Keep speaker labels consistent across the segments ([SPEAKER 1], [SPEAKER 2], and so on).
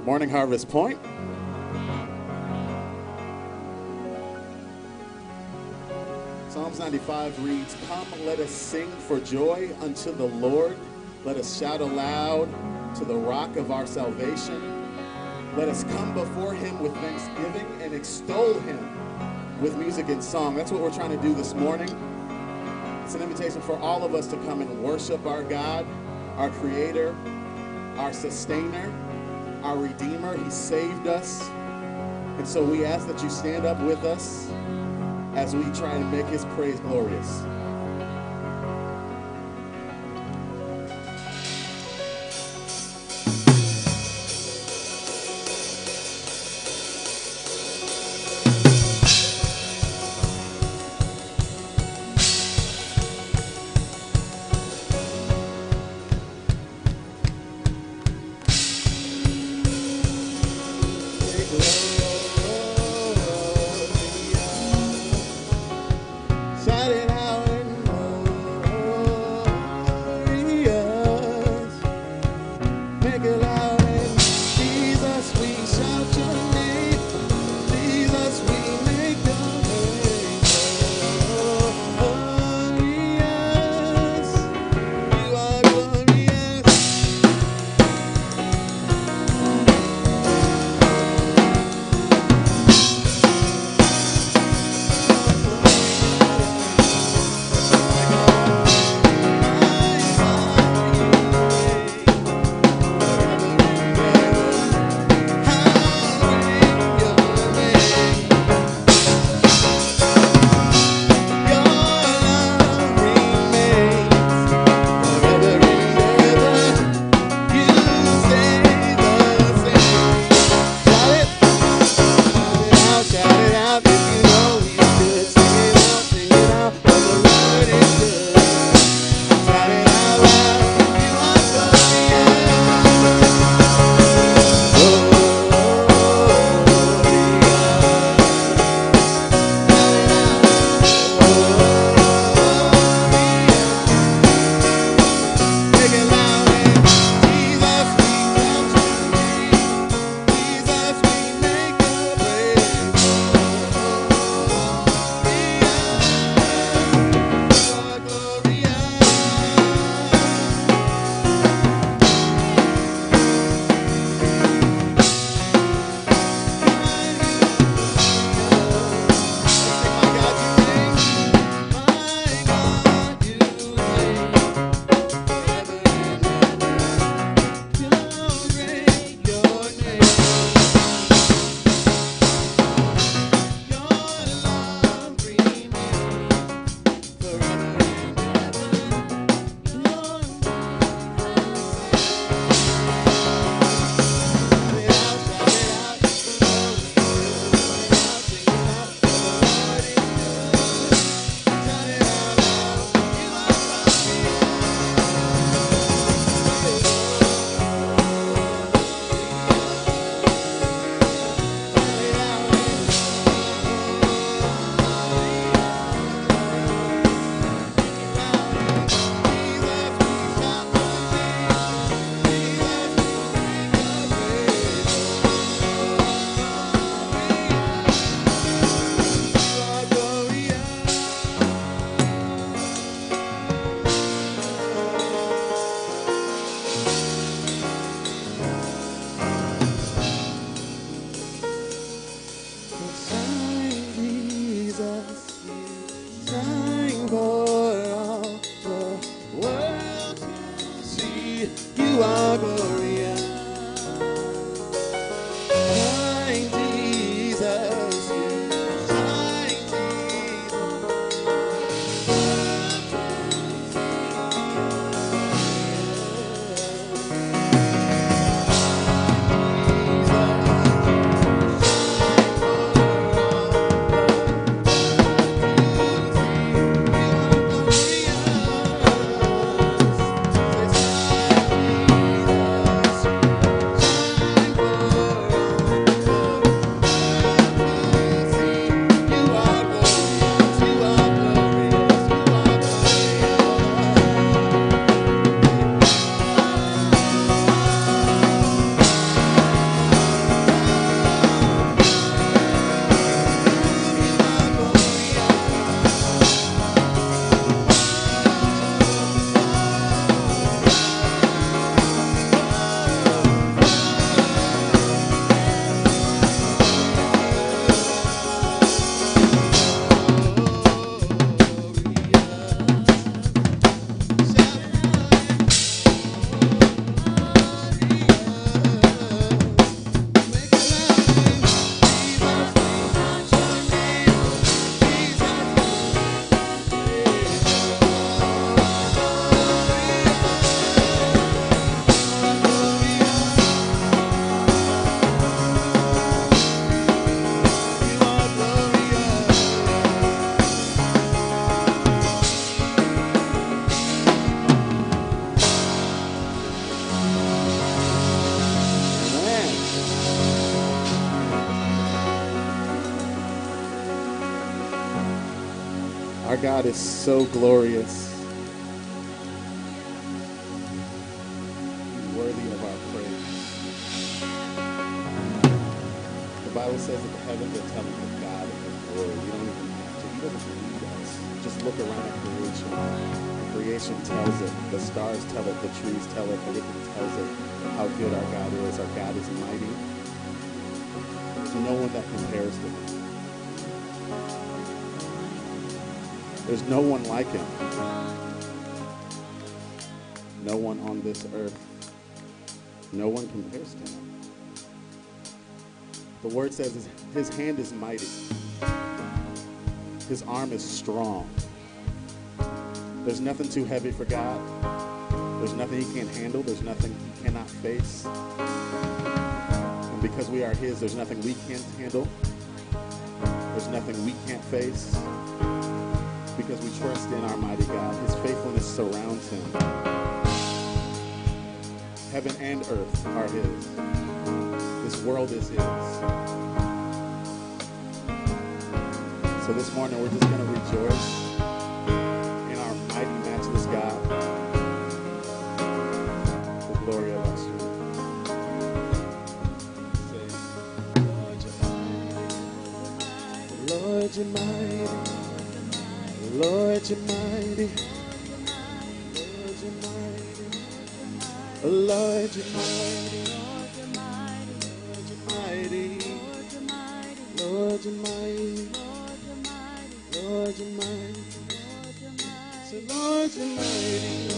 [SPEAKER 1] Good morning, Harvest Point. Psalms 95 reads, "Come, let us sing for joy unto the Lord. Let us shout aloud to the rock of our salvation. Let us come before him with thanksgiving and extol him with music and song." That's what we're trying to do this morning. It's an invitation for all of us to come and worship our God, our Creator, our Sustainer, our Redeemer. He saved us. And so we ask that you stand up with us as we try to make his praise glorious. Shout it out. Our God is so glorious. He's worthy of our praise. The Bible says that the heavens are telling of God and His glory. We don't even have to. He doesn't need us. Just look around at creation. Creation tells it. The stars tell it. The trees tell it. Everything tells it how good our God is. Our God is mighty. There's no one that compares to Him. There's no one like Him. No one on this earth. No one compares to Him. The word says His hand is mighty. His arm is strong. There's nothing too heavy for God. There's nothing He can't handle. There's nothing He cannot face. And because we are His, there's nothing we can't handle. There's nothing we can't face. Because we trust in our mighty God. His faithfulness surrounds Him. Heaven and earth are His. This world is His. So this morning we're just going to rejoice in our mighty, matchless God. The glory of our strength. Say, Lord, you're mighty. Lord, you're mighty. Lord, you're mighty. Lord, you're mighty. Lord, you're mighty. Lord, you're mighty. Say, Lord, you're mighty.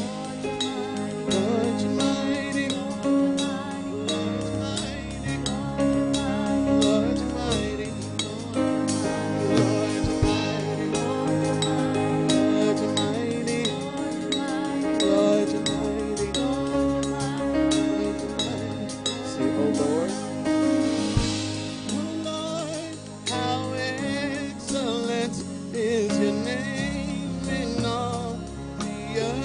[SPEAKER 1] Lord, you're mighty. Lord, you're mighty. Is your name in all the earth?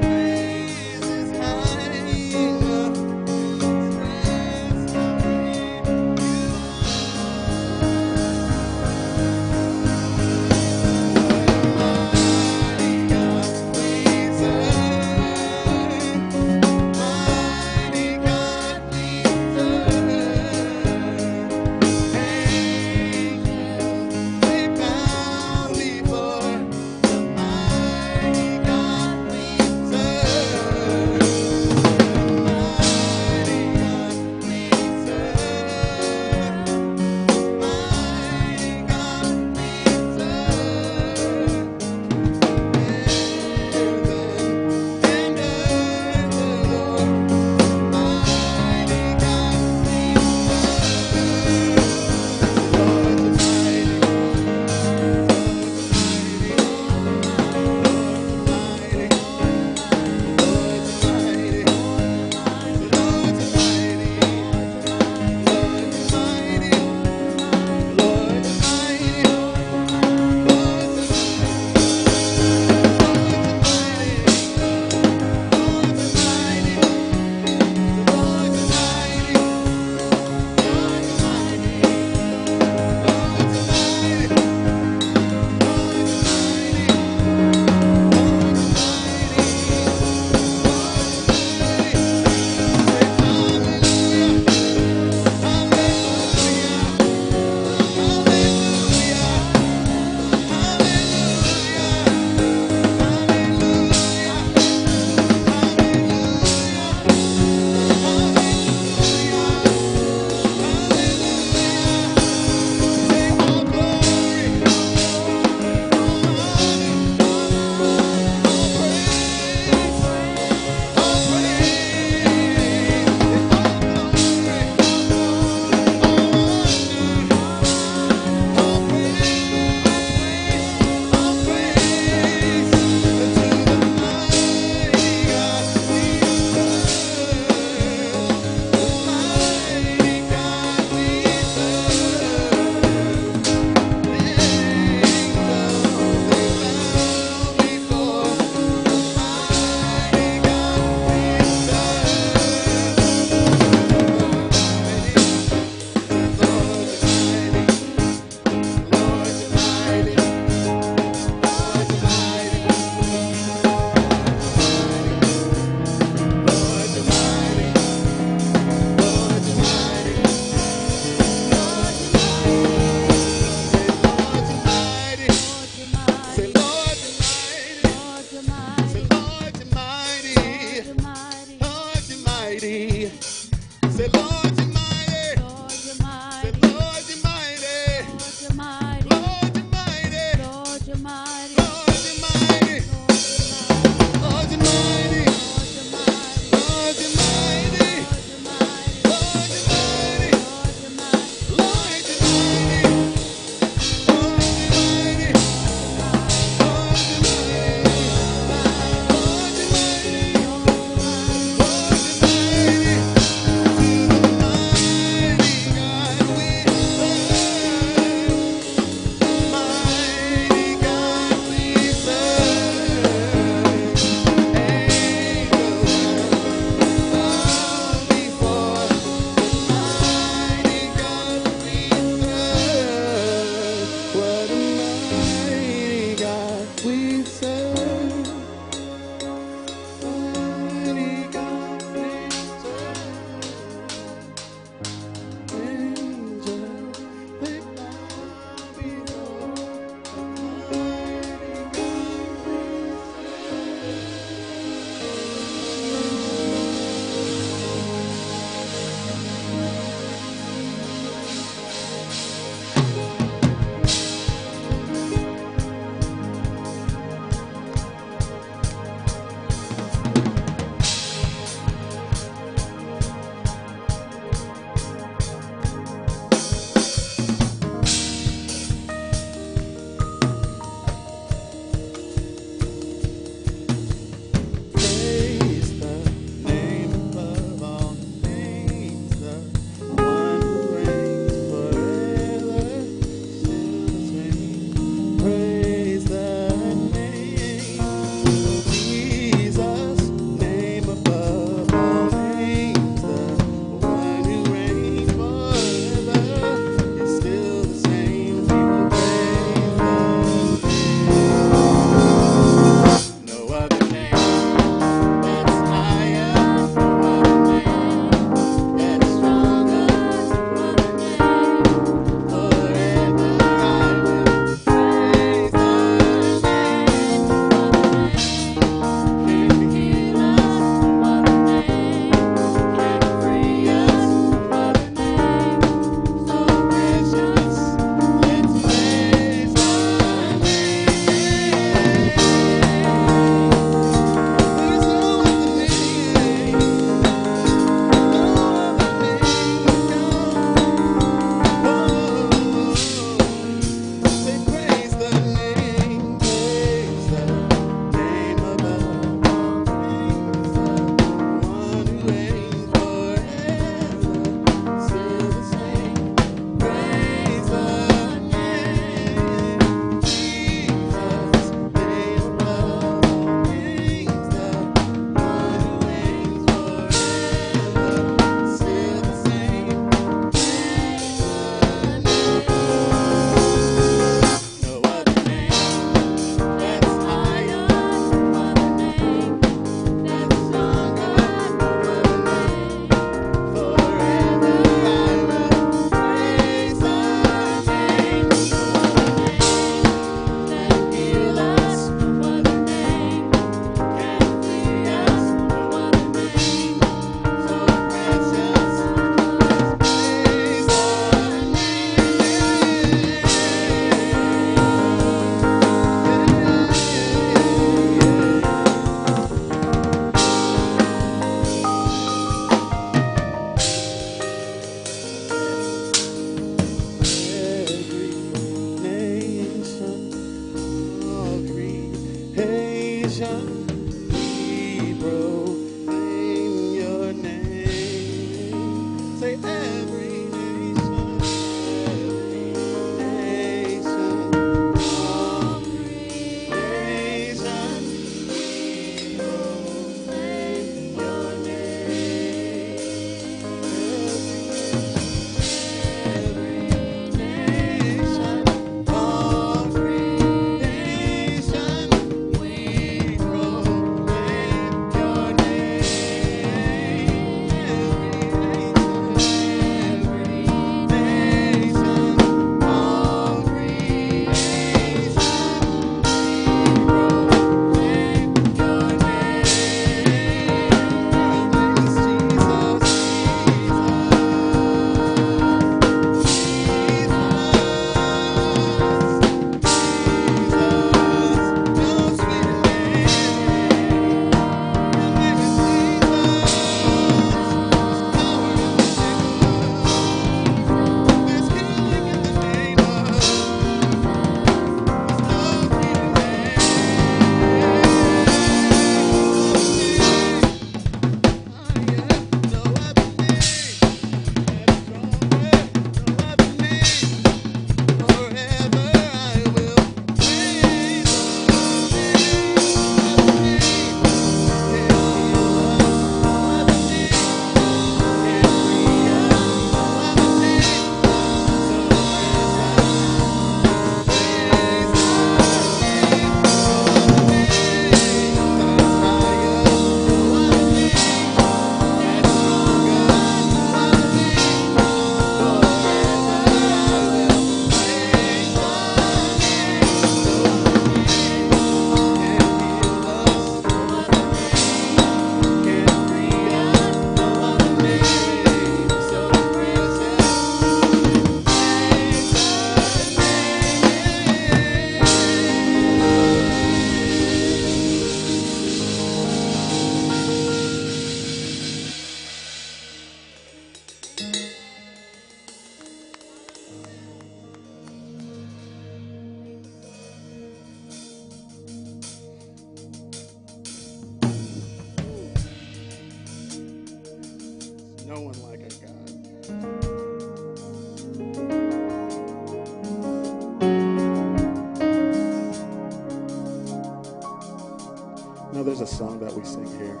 [SPEAKER 1] this song that we sing here.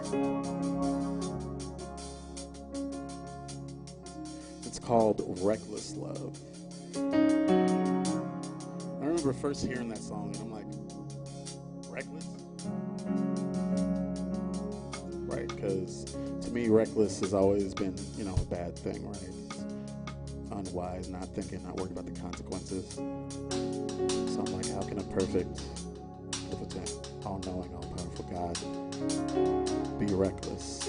[SPEAKER 1] It's called Reckless Love. I remember first hearing that song and I'm like, reckless? Right, because to me, reckless has always been, a bad thing, right? It's unwise, not thinking, not worried about the consequences. So I'm like, how can a perfect, all-knowing, all-powerful God be reckless?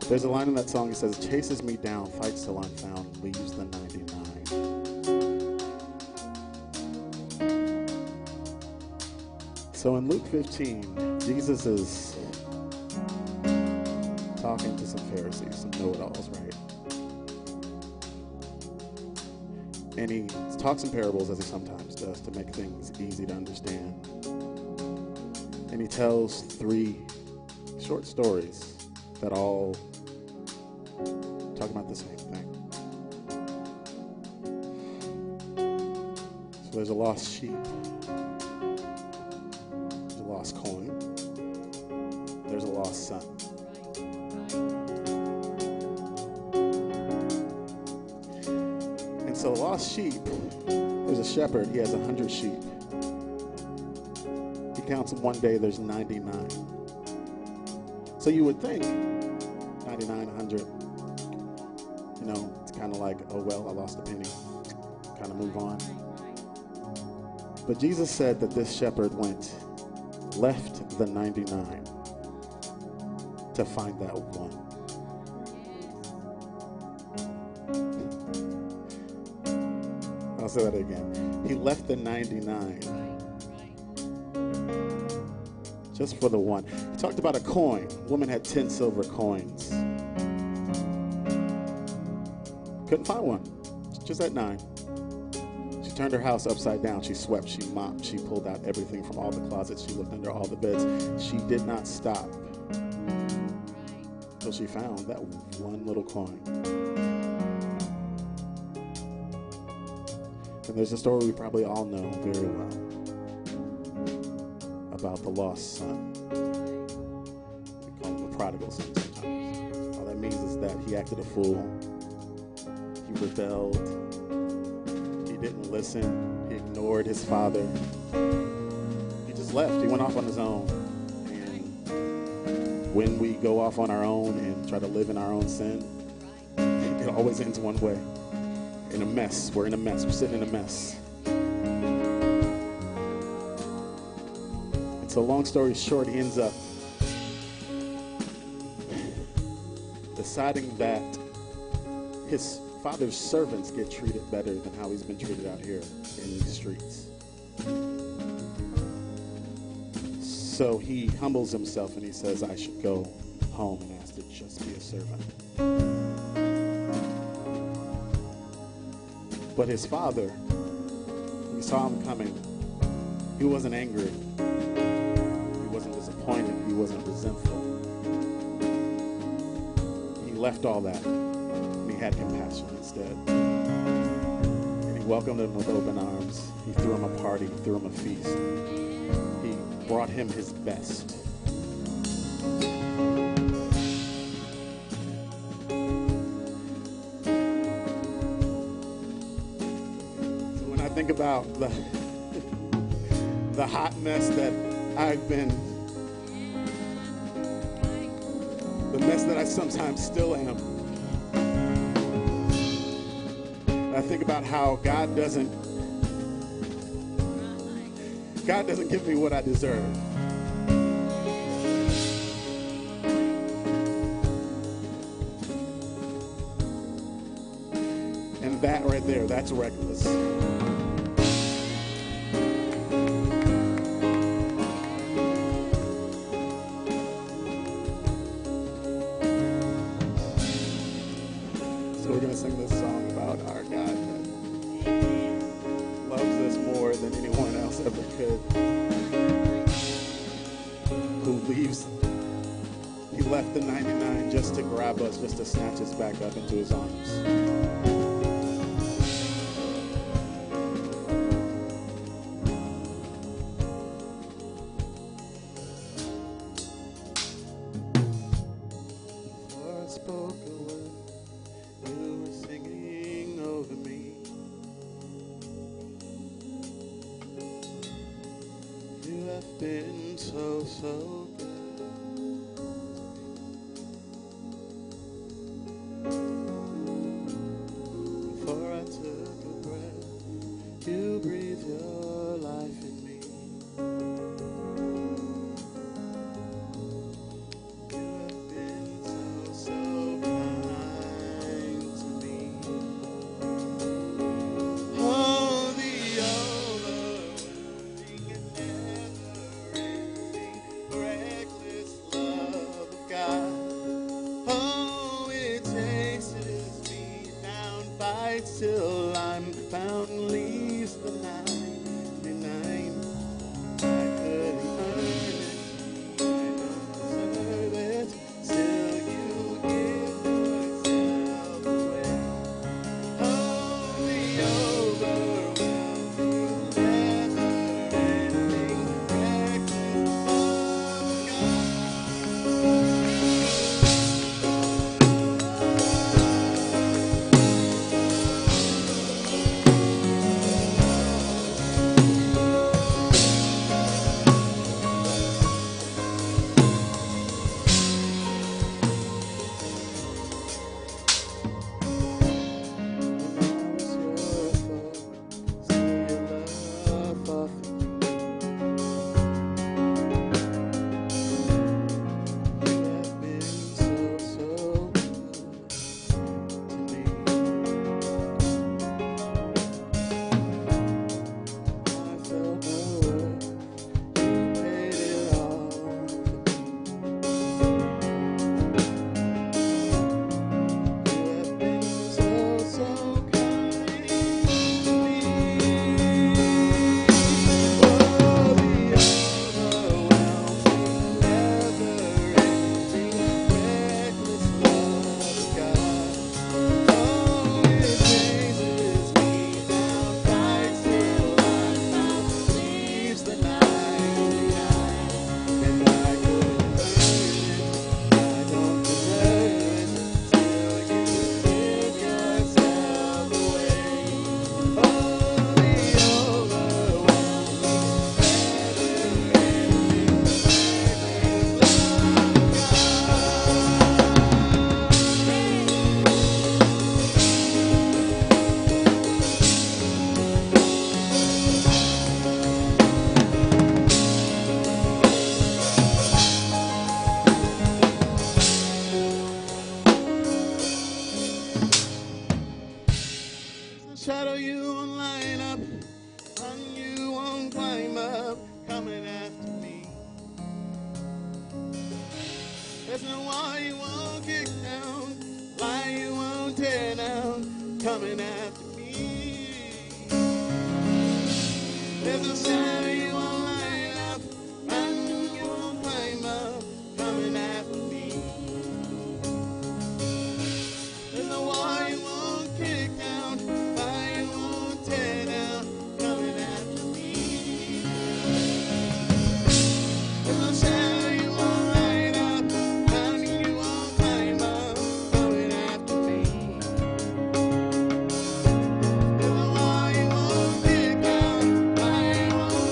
[SPEAKER 1] There's a line in that song that says, chases me down, fights till I'm found, leaves the 99. So in Luke 15, Jesus is talking to some Pharisees, some know-it-alls, right? And he talks in parables, as he sometimes does, to make things easy to understand. And he tells 3 short stories that all talk about the same thing. So there's a lost sheep, there's a lost coin, there's a lost son. And so a lost sheep, there's a shepherd, he has 100 sheep. He counts them one day, there's 99. So you would think 99, 100, it's kind of like, oh well, I lost a penny, kind of move on. But Jesus said that this shepherd left the 99 to find that one. I'll say that again. He left the 99 just for the one. He talked about a coin. A woman had 10 silver coins. Couldn't find one. Just at 9. She turned her house upside down. She swept, she mopped, she pulled out everything from all the closets. She looked under all the beds. She did not stop until she found that one little coin. And there's a story we probably all know very well about the lost son. We call him the prodigal son sometimes. All that means is that he acted a fool. He rebelled. He didn't listen. He ignored his father. He just left. He went off on his own. And when we go off on our own and try to live in our own sin, it always ends one way. In a mess. We're in a mess. We're sitting in a mess. And so long story short, he ends up deciding that his father's servants get treated better than how he's been treated out here in these streets. So he humbles himself and he says, I should go home and ask to just be a servant. But his father, when he saw him coming, he wasn't angry. He wasn't disappointed. He wasn't resentful. He left all that. He had compassion instead. And he welcomed him with open arms. He threw him a party, he threw him a feast. He brought him his best. So when I think about the hot mess that I've been, the mess that I sometimes still am, I think about how God doesn't give me what I deserve. And that right there, that's reckless. So we're going to sing this song about our God that loves us more than anyone else ever could. Who he left the 99 just to grab us, just to snatch us back up into his arms. spoke a word, you were singing over me. You have been so, so good. Before I took a breath, you breathed your life in me. You have been so, so kind to me. Oh, the overwhelming and never-ending, reckless love of God. Oh, it chases me down, fights till I'm found, leaves the 99. I couldn't earn it, I don't deserve it, still you give yourself away. Oh, the overwhelming, never-ending, reckless love of God. Shadow you won't line up, and you won't climb up, coming after me. There's no wall you won't kick down, lie you won't tear down, coming after me. There's no shadow you won't line up, and you won't climb up, coming after me. There's no wall you won't kick down, lie you won't tear down, coming after me. There's no shadow you won't light up, and you won't climb up, coming after me. There's no wall you won't kick down, lie you won't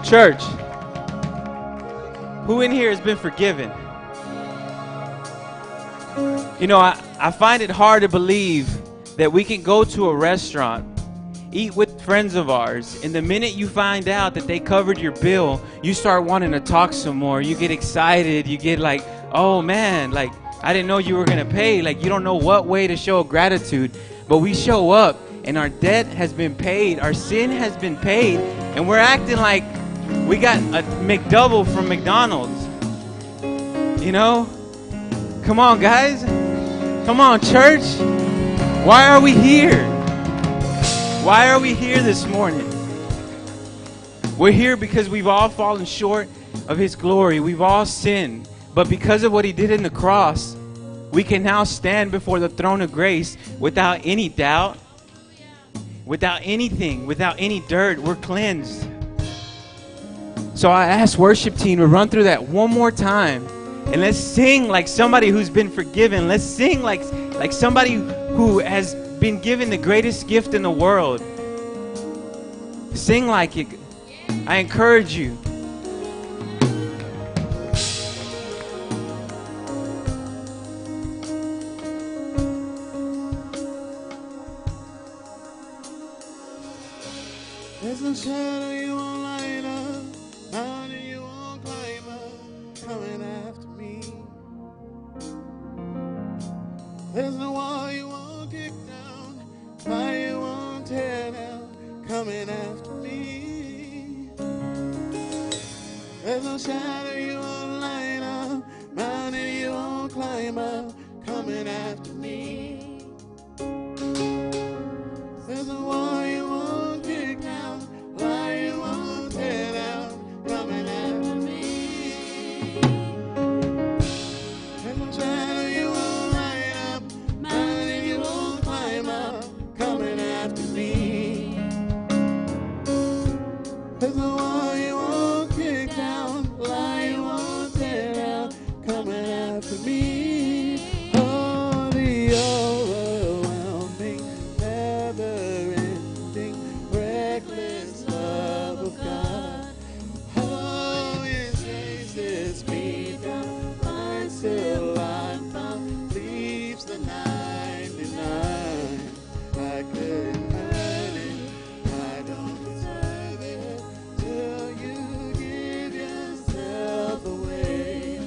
[SPEAKER 2] Church, who in here has been forgiven? You know, I find it hard to believe that we can go to a restaurant, eat with friends of ours, and the minute you find out that they covered your bill, you start wanting to talk some more. You get excited. You get like, oh man, like, I didn't know you were going to pay. Like, you don't know what way to show gratitude. But we show up, and our debt has been paid. Our sin has been paid. And we're acting like we got a McDouble from McDonald's. You know? Come on, guys. Come on, church. Why are we here? Why are we here this morning? We're here because we've all fallen short of His glory. We've all sinned. But because of what He did in the cross, we can now stand before the throne of grace without any doubt, without anything, without any dirt. We're cleansed. So I ask worship team to run through that one more time. And let's sing like somebody who's been forgiven. Let's sing like somebody who has been given the greatest gift in the world. Sing like it. I encourage you.
[SPEAKER 1] There's no shadow you won't light up, mountain you won't climb up, coming after me. There's no wall you won't kick down, fire you won't tear down, coming after me. There's no shadow you won't light up, mountain you won't climb up, coming after me. There's no wall you won't kick down, lie you won't tear down, coming after me. There's no shadow you won't light up, mountain you won't climb up, coming after me. There's no wall you won't kick down, lie you won't tear down, coming after me. Oh, the overwhelming, never-ending, reckless love of God. Oh, it chases me down, finds till I'm found, leaves the 99. I couldn't earn it, I don't deserve it, till you give yourself away.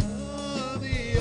[SPEAKER 1] Oh, the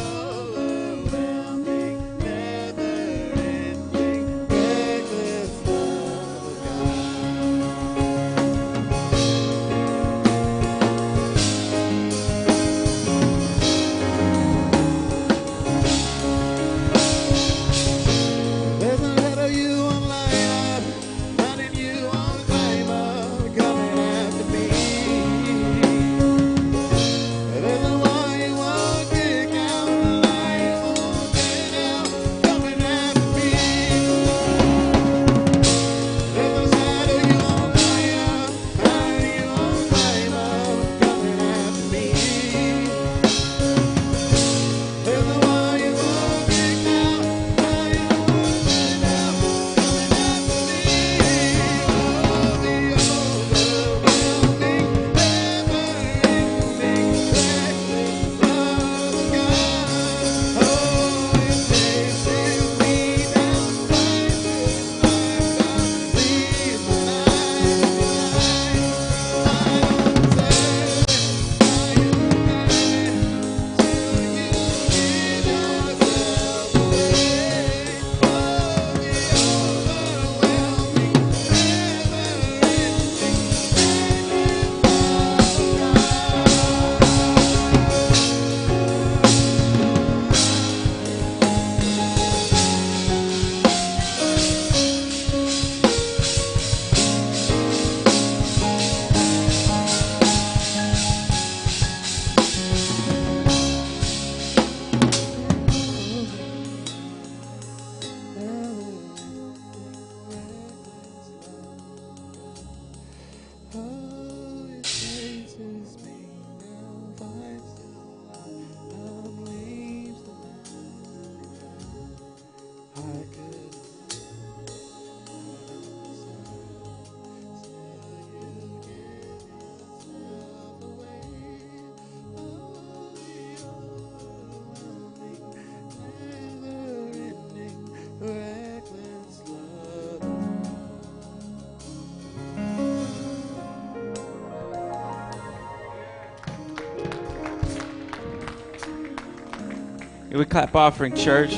[SPEAKER 2] We clap offering, church.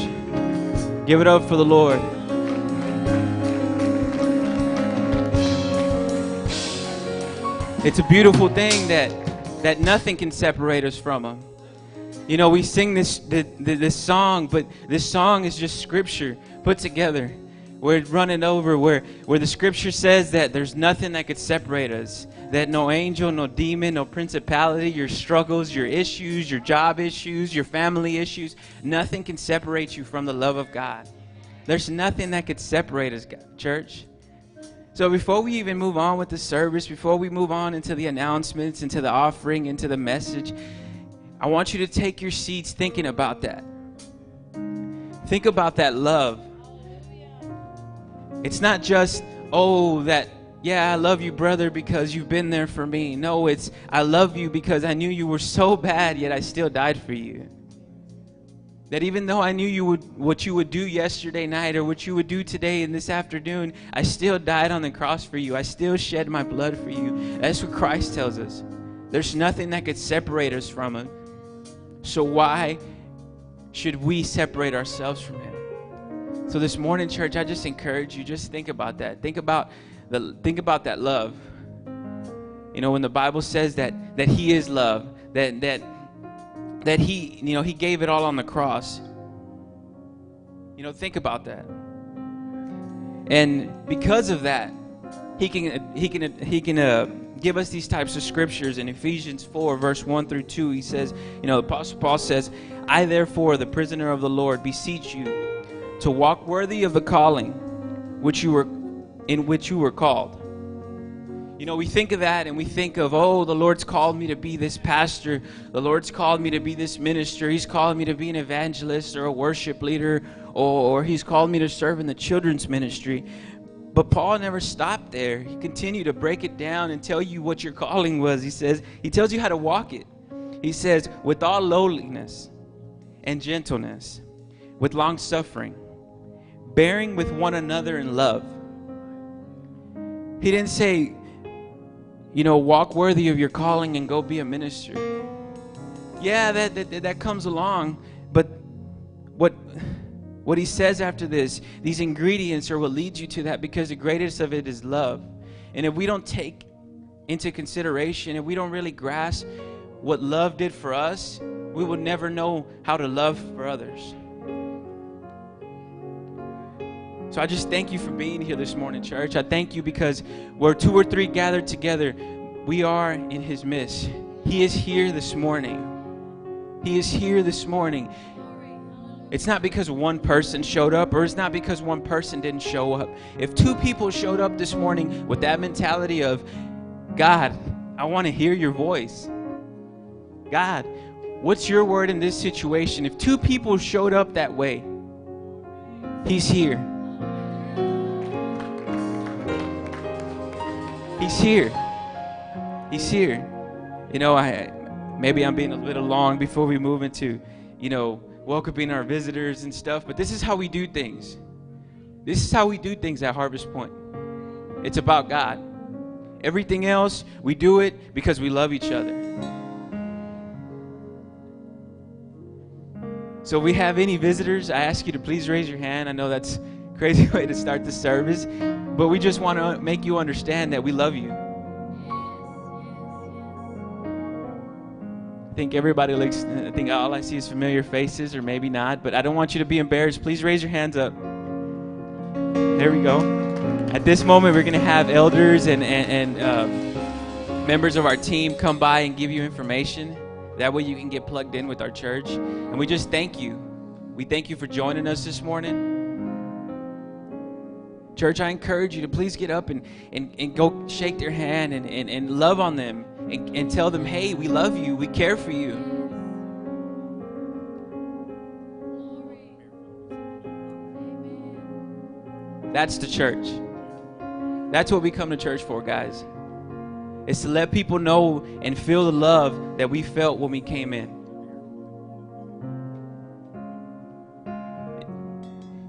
[SPEAKER 2] Give it up for the Lord. It's a beautiful thing that nothing can separate us from Him. You know, we sing this song, but this song is just scripture put together. We're running over where the scripture says that there's nothing that could separate us. That no angel, no demon, no principality, your struggles, your issues, your job issues, your family issues, nothing can separate you from the love of God. There's nothing that could separate us, church. So before we even move on with the service, before we move on into the announcements, into the offering, into the message, I want you to take your seats thinking about that. Think about that love. It's not just, yeah, I love you, brother, because you've been there for me. No, it's, I love you because I knew you were so bad, yet I still died for you. That even though I knew what you would do yesterday night or what you would do today and this afternoon, I still died on the cross for you. I still shed my blood for you. That's what Christ tells us. There's nothing that could separate us from Him. So why should we separate ourselves from Him? So this morning, church, I just encourage you, just think about that. Think about that love. You know, when the Bible says that He is love, that He, you know, He gave it all on the cross. You know, think about that. And because of that, He can give us these types of scriptures. In Ephesians 4, verse 1 through 2, he says, you know, the Apostle Paul says, I therefore, the prisoner of the Lord, beseech you to walk worthy of the calling in which you were called. You know, we think of that and we think of, the Lord's called me to be this pastor. The Lord's called me to be this minister. He's called me to be an evangelist or a worship leader, or He's called me to serve in the children's ministry. But Paul never stopped there. He continued to break it down and tell you what your calling was. He tells you how to walk it. He says, with all lowliness and gentleness, with long suffering, bearing with one another in love. He didn't say, you know, walk worthy of your calling and go be a minister. Yeah, that comes along, but what he says after this, these ingredients are what leads you to that, because the greatest of it is love. And if we don't take into consideration, if we don't really grasp what love did for us, we will never know how to love for others. So I just thank you for being here this morning, church. I thank you because where 2 or 3 gathered together, we are in His midst. He is here this morning. He is here this morning. It's not because one person showed up, or it's not because one person didn't show up. If 2 people showed up this morning with that mentality of, God, I want to hear your voice. God, what's your word in this situation? If 2 people showed up that way, He's here. He's here. He's here. You know, maybe I'm being a little long before we move into, you know, welcoming our visitors and stuff, but this is how we do things. This is how we do things at Harvest Point. It's about God. Everything else, we do it because we love each other. So if we have any visitors, I ask you to please raise your hand. I know that's a crazy way to start the service, but we just want to make you understand that we love you. I think everybody looks, I think all I see is familiar faces, or maybe not, but I don't want you to be embarrassed. Please raise your hands up. There we go. At this moment, we're going to have elders and members of our team come by and give you information. That way you can get plugged in with our church. And we just thank you. We thank you for joining us this morning. Church, I encourage you to please get up and go shake their hand and love on them and tell them, hey, we love you. We care for you. That's the church. That's what we come to church for, guys. It's to let people know and feel the love that we felt when we came in.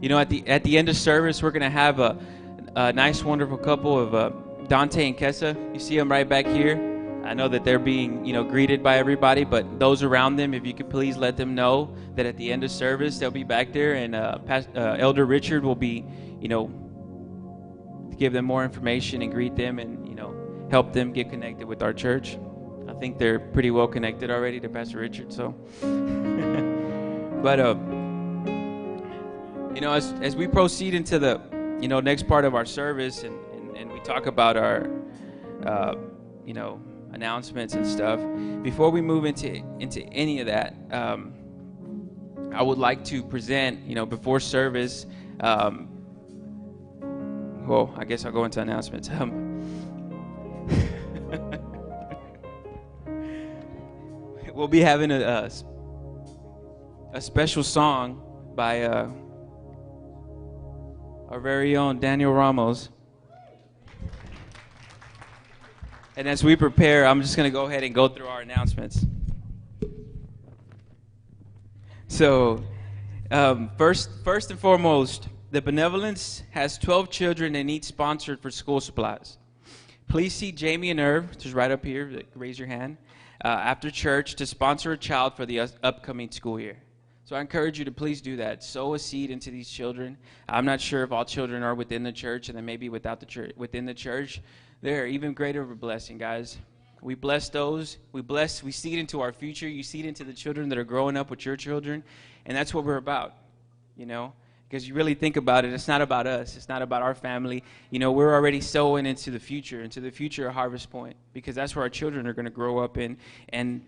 [SPEAKER 2] You know, at the end of service, we're going to have a nice, wonderful couple of Dante and Kessa. You see them right back here. I know that they're being, greeted by everybody, but those around them, if you could please let them know that at the end of service, they'll be back there, and Elder Richard will be, to give them more information and greet them and, help them get connected with our church. I think they're pretty well connected already to Pastor Richard, so. But, as we proceed into the, next part of our service and we talk about our, announcements and stuff, before we move into any of that, I would like to present, before service, well, I guess I'll go into announcements. We'll be having a special song by our very own Daniel Ramos. And as we prepare, I'm just going to go ahead and go through our announcements. So, first and foremost, the Benevolence has 12 children they need sponsored for school supplies. Please see Jamie and Irv, which is right up here, raise your hand, after church to sponsor a child for the upcoming school year. So I encourage you to please do that. Sow a seed into these children. I'm not sure if all children are within the church and then maybe without the church, within the church. They're even greater of a blessing, guys. We bless those. We seed into our future. You seed into the children that are growing up with your children. And that's what we're about, Because you really think about it, it's not about us. It's not about our family. We're already sowing into the future of Harvest Point, because that's where our children are going to grow up in. And,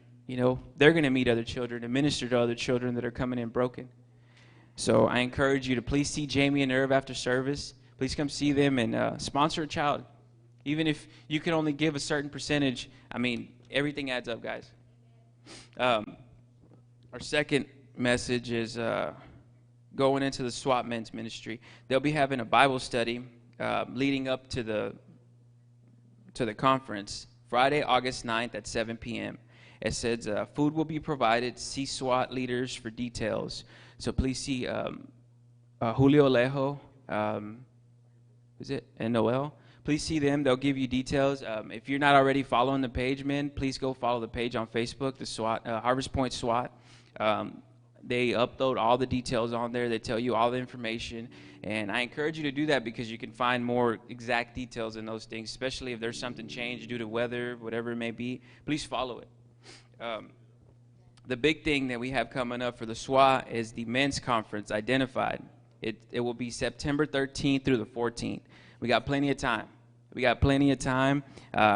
[SPEAKER 2] they're going to meet other children and minister to other children that are coming in broken. So I encourage you to please see Jamie and Irv after service. Please come see them and sponsor a child. Even if you can only give a certain percentage, everything adds up, guys. Our second message is going into the SWAT men's ministry. They'll be having a Bible study leading up to the conference, Friday, August 9th at 7 p.m. It says food will be provided. See SWAT leaders for details. So please see Julio Alejo, and Noel. Please see them. They'll give you details. If you're not already following the page, men, please go follow the page on Facebook, the SWAT, Harvest Point SWAT. They upload all the details on there. They tell you all the information. And I encourage you to do that because you can find more exact details in those things, especially if there's something changed due to weather, whatever it may be. Please follow it. The big thing that we have coming up for the SWAT is the men's conference, Identified. It will be September 13th through the 14th. We got plenty of time.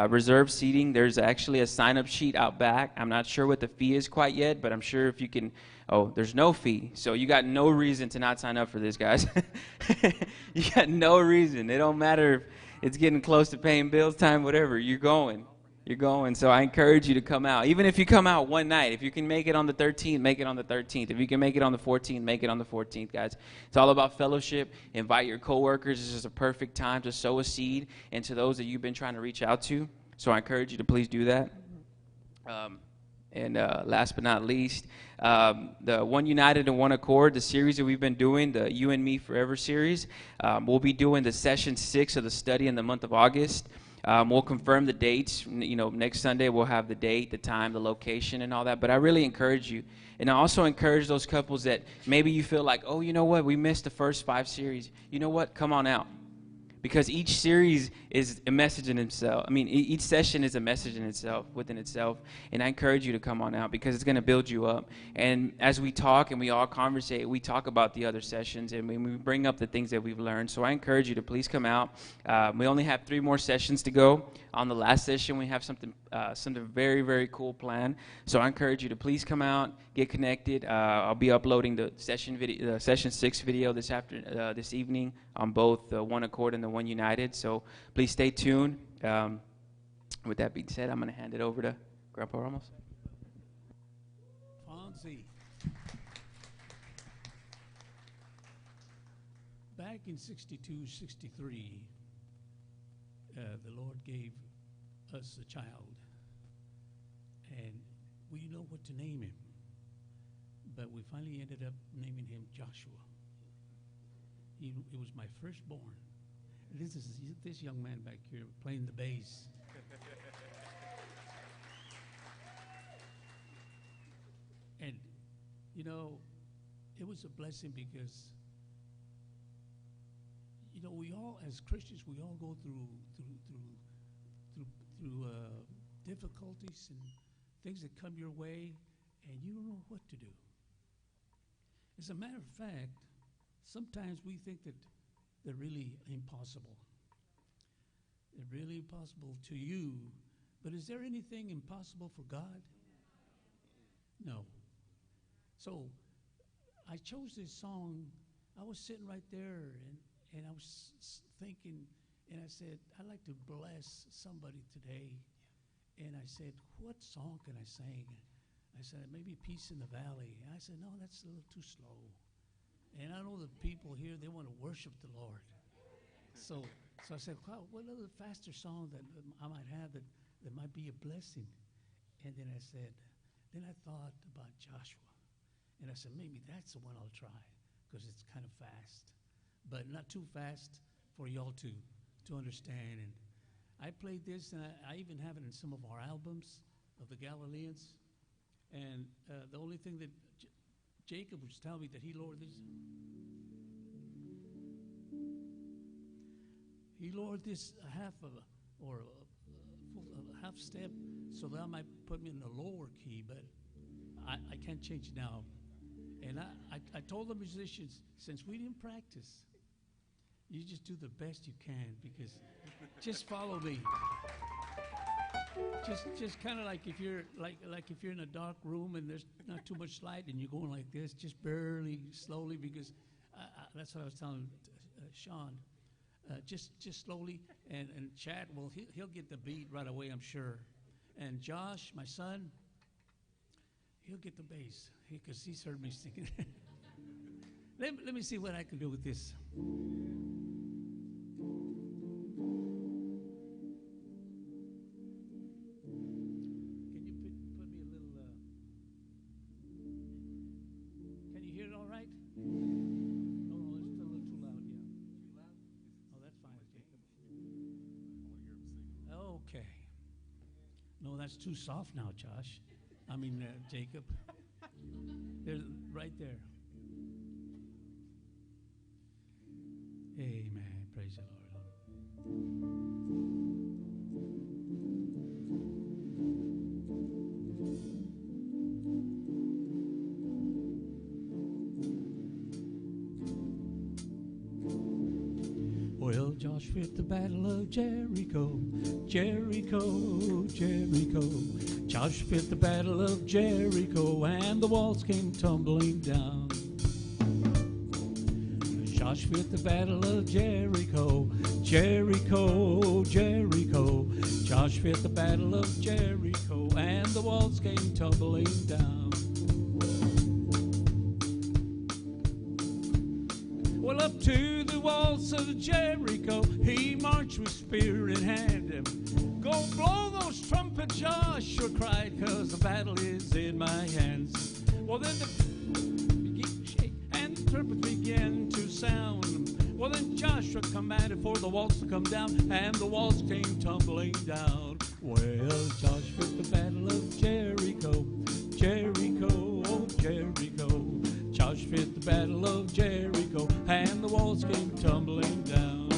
[SPEAKER 2] Reserve seating. There's actually a sign-up sheet out back. I'm not sure what the fee is quite yet, but I'm sure if you can. Oh, there's no fee. So you got no reason to not sign up for this, guys. You got no reason. It don't matter if it's getting close to paying bills time, whatever. You're going. So I encourage you to come out. Even if you come out one night, if you can make it on the 13th, make it on the 13th. If you can make it on the 14th, make it on the 14th, guys. It's all about fellowship. Invite your coworkers. This is a perfect time to sow a seed into those that you've been trying to reach out to. So I encourage you to please do that. And last but not least, the One United and One Accord, the series that we've been doing, the You and Me Forever series. We'll be doing the session 6 of the study in the month of August. We'll confirm the dates. Next Sunday we'll have the date, the time, the location, and all that. But I really encourage you. And I also encourage those couples that maybe you feel like, oh, you know what? We missed the first 5 series. You know what? Come on out. Because each series is a message in itself. Each session is a message in itself, within itself. And I encourage you to come on out because it's going to build you up. And as we talk and we all conversate, we talk about the other sessions and we bring up the things that we've learned. So I encourage you to please come out. We only have 3 more sessions to go. On the last session, we have something very, very cool planned. So I encourage you to please come out, get connected. I'll be uploading the session 6 video this evening on both the One Accord and the One United. So please stay tuned. With that being said, I'm going to hand it over to Grandpa Ramos.
[SPEAKER 3] Fonzie. Back in 62, 63, the Lord gave us a child, and we didn't know what to name him, but we finally ended up naming him Joshua. He was my firstborn. This young man back here playing the bass. You know, it was a blessing because, you know, we all, as Christians, we all go through difficulties and things that come your way, and you don't know what to do. As a matter of fact, sometimes we think that they're really impossible. They're really impossible to you, but is there anything impossible for God? No. So I chose this song. I was sitting right there, and I was thinking, and I said, I'd like to bless somebody today. And I said, what song can I sing? I said, maybe Peace in the Valley. And I said, no, that's a little too slow. And I know the people here, they want to worship the Lord. So I said, wow, what other faster song that I might have that might be a blessing? And then I thought about Joshua. And I said, maybe that's the one I'll try, because it's kind of fast, but not too fast for y'all to understand. And I played this, and I even have it in some of our albums of the Galileans. And the only thing that Jacob was telling me that he lowered this. He lowered this a half step so that might put me in the lower key, but I can't change it now. And I told the musicians, since we didn't practice, you just do the best you can, because just follow me. Just kind of like if you're if you're in a dark room and there's not too much light and you're going like this, just barely, slowly, because that's what I was telling Sean. Just slowly, and Chad, well, he'll get the beat right away, I'm sure. And Josh, my son, he'll get the bass, because he's heard me singing. Let me see what I can do with this. Can you put me a little, can you hear it all right? No, it's still a little too loud, yeah. Too loud? Oh, that's fine, Jacob. Okay. No, that's too soft now, Josh. I mean, Jacob. There's right there. Amen. Praise the Lord. Well, Joshua at the battle of Jericho, Jericho, Jericho. Joshua at the battle of Jericho, and the walls came tumbling down. Joshua at the battle of Jericho, Jericho, Jericho. Joshua at the battle of Jericho, and the walls came tumbling down. Well, up to the walls of Jericho, he marched with spear in hand. Go blow those trumpets, Joshua cried, 'cause the battle is in my hands. Well, then the trumpets began to sound. Well, then Joshua commanded for the walls to come down, and the walls came tumbling down. Well, Joshua at the battle of Jericho, Jericho, oh Jericho. Joshua at the battle of Jericho, and the walls came tumbling down.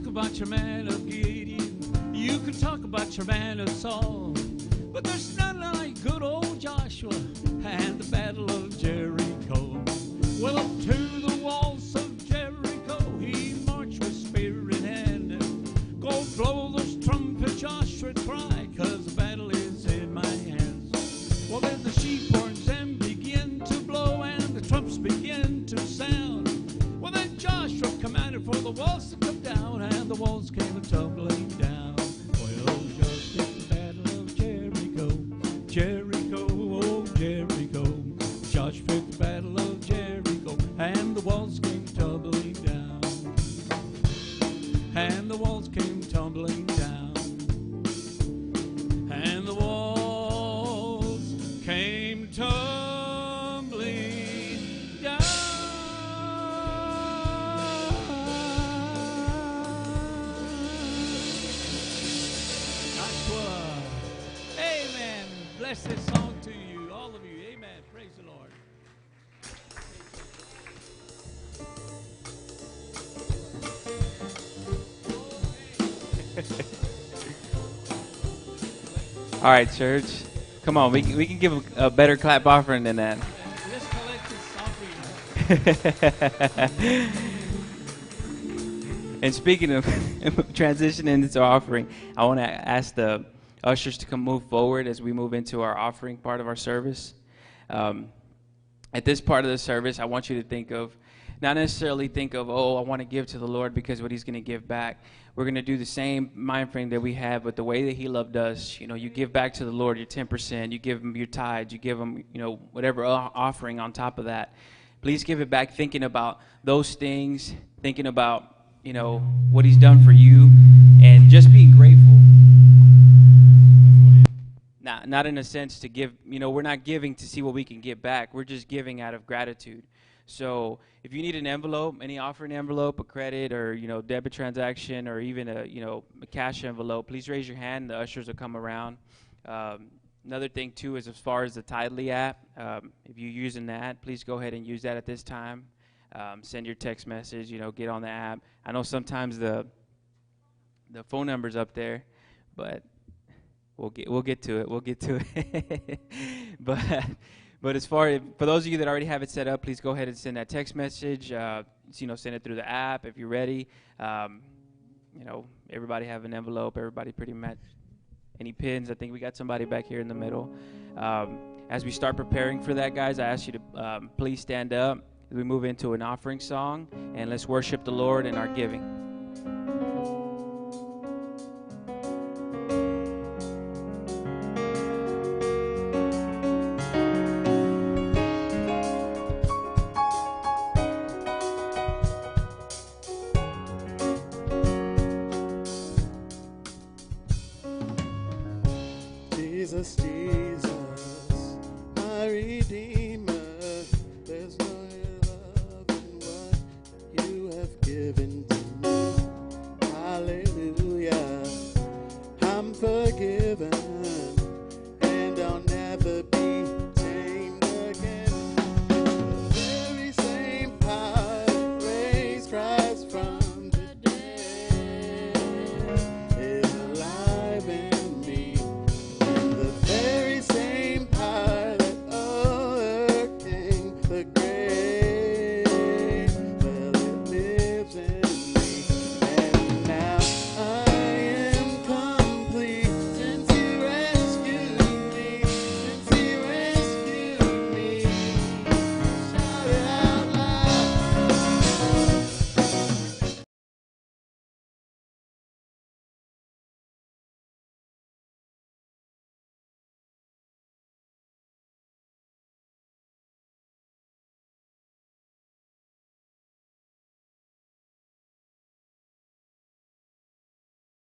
[SPEAKER 3] About your man of Gideon, you can talk about your man of Saul, but there's none like good old Joshua and the battle of Jericho. Well, up to the walls of Jericho, he marched with spear in hand. Go blow those trumpets, Joshua cried, 'cause the battle is in my hands. Well, then the sheep horns then begin to blow, and the trumps begin to sound. Well, then Joshua commanded for the walls to come down, and the walls came tumbling down. Well, just at the battle of Jericho, Jericho, oh Jericho. Joshua at the battle of Jericho, and the walls came tumbling down. And the walls came tumbling down. And the walls came tumbling down. bless this song to you, all of you. Amen. Praise the Lord.
[SPEAKER 2] All right, church. Come on, we can give a better clap offering than that.
[SPEAKER 3] Let's collect this offering.
[SPEAKER 2] And speaking of transitioning into offering, I want to ask the ushers to come move forward as we move into our offering part of our service. At this part of the service, I want you to think of, not necessarily think of, oh, I want to give to the Lord because what he's going to give back. We're going to do the same mind frame that we have, but the way that he loved us, you know, you give back to the Lord your 10%, you give him your tithes, you give him, you know, whatever offering on top of that. Please give it back thinking about those things, thinking about, you know, what he's done for you, and just being grateful. Not in a sense to give, you know, we're not giving to see what we can get back. We're just giving out of gratitude. So if you need an envelope, any offering envelope, a credit or, you know, debit transaction, or even a, you know, a cash envelope, please raise your hand. The ushers will come around. Another thing too is as far as the Tidely app, if you're using that, please go ahead and use that at this time. Send your text message, you know, get on the app. I know sometimes the phone number's up there, but we'll get to it. We'll get to it. But as for those of you that already have it set up, please go ahead and send that text message. You know, send it through the app if you're ready. You know, everybody have an envelope. Everybody pretty much. Any pins? I think we got somebody back here in the middle. As we start preparing for that, guys, I ask you to please stand up as we move into an offering song, and let's worship the Lord in our giving.
[SPEAKER 1] Jesus, Jesus.